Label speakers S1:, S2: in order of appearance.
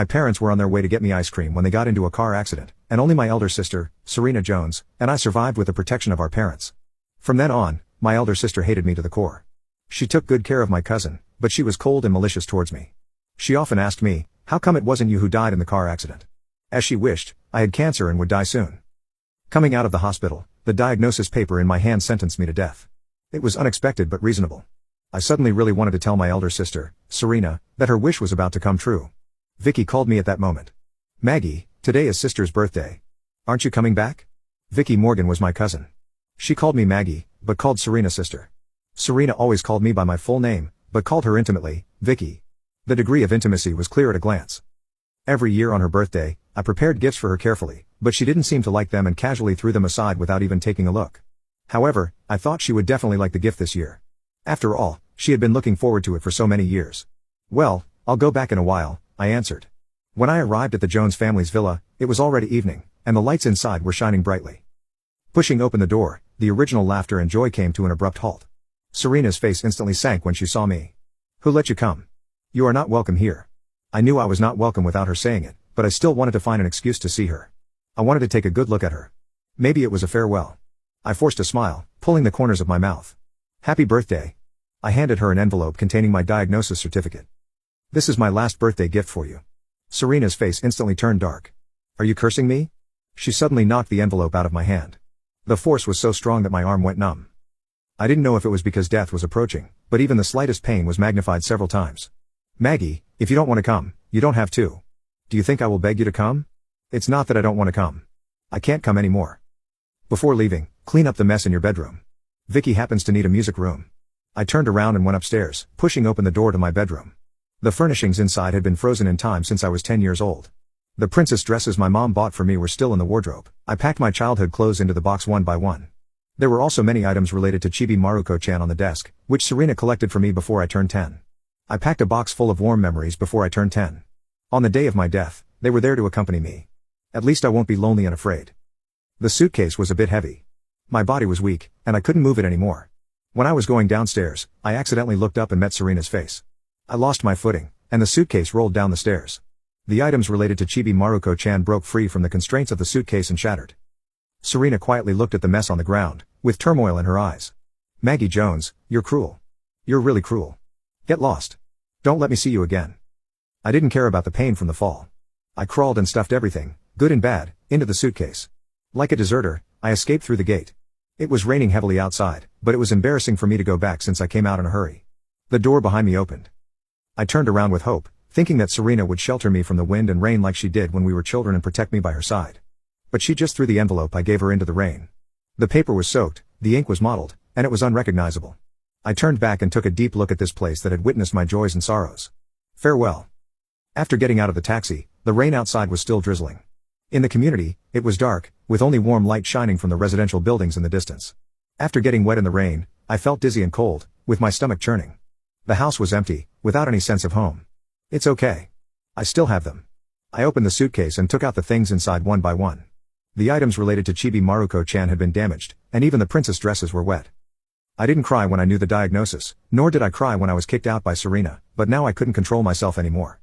S1: My parents were on their way to get me ice cream when they got into a car accident, and only my elder sister, Serena Jones, and I survived with the protection of our parents. From then on, my elder sister hated me to the core. She took good care of my cousin, but she was cold and malicious towards me. She often asked me, how come it wasn't you who died in the car accident? As she wished, I had cancer and would die soon. Coming out of the hospital, the diagnosis paper in my hand sentenced me to death. It was unexpected but reasonable. I suddenly really wanted to tell my elder sister, Serena, that her wish was about to come true. Vicky called me at that moment. Maggie, today is sister's birthday. Aren't you coming back? Vicky Morgan was my cousin. She called me Maggie, but called Serena sister. Serena always called me by my full name, but called her intimately, Vicky. The degree of intimacy was clear at a glance. Every year on her birthday, I prepared gifts for her carefully, but she didn't seem to like them and casually threw them aside without even taking a look. However, I thought she would definitely like the gift this year. After all, she had been looking forward to it for so many years. Well, I'll go back in a while, I answered. When I arrived at the Jones family's villa, it was already evening, and the lights inside were shining brightly. Pushing open the door, the original laughter and joy came to an abrupt halt. Serena's face instantly sank when she saw me. Who let you come? You are not welcome here. I knew I was not welcome without her saying it, but I still wanted to find an excuse to see her. I wanted to take a good look at her. Maybe it was a farewell. I forced a smile, pulling the corners of my mouth. Happy birthday. I handed her an envelope containing my diagnosis certificate. This is my last birthday gift for you. Serena's face instantly turned dark. Are you cursing me? She suddenly knocked the envelope out of my hand. The force was so strong that my arm went numb. I didn't know if it was because death was approaching, but even the slightest pain was magnified several times. Maggie, if you don't want to come, you don't have to. Do you think I will beg you to come? It's not that I don't want to come. I can't come anymore. Before leaving, clean up the mess in your bedroom. Vicky happens to need a music room. I turned around and went upstairs, pushing open the door to my bedroom. The furnishings inside had been frozen in time since I was 10 years old. The princess dresses my mom bought for me were still in the wardrobe. I packed my childhood clothes into the box one by one. There were also many items related to Chibi Maruko-chan on the desk, which Serena collected for me before I turned 10. I packed a box full of warm memories before I turned 10. On the day of my death, they were there to accompany me. At least I won't be lonely and afraid. The suitcase was a bit heavy. My body was weak, and I couldn't move it anymore. When I was going downstairs, I accidentally looked up and met Serena's face. I lost my footing, and the suitcase rolled down the stairs. The items related to Chibi Maruko-chan broke free from the constraints of the suitcase and shattered. Serena quietly looked at the mess on the ground, with turmoil in her eyes. Maggie Jones, you're cruel. You're really cruel. Get lost. Don't let me see you again. I didn't care about the pain from the fall. I crawled and stuffed everything, good and bad, into the suitcase. Like a deserter, I escaped through the gate. It was raining heavily outside, but it was embarrassing for me to go back since I came out in a hurry. The door behind me opened. I turned around with hope, thinking that Serena would shelter me from the wind and rain like she did when we were children and protect me by her side. But she just threw the envelope I gave her into the rain. The paper was soaked, the ink was mottled, and it was unrecognizable. I turned back and took a deep look at this place that had witnessed my joys and sorrows. Farewell. After getting out of the taxi, the rain outside was still drizzling. In the community, it was dark, with only warm light shining from the residential buildings in the distance. After getting wet in the rain, I felt dizzy and cold, with my stomach churning. The house was empty, without any sense of home. It's okay. I still have them. I opened the suitcase and took out the things inside one by one. The items related to Chibi Maruko-chan had been damaged, and even the princess dresses were wet. I didn't cry when I knew the diagnosis, nor did I cry when I was kicked out by Serena, but now I couldn't control myself anymore.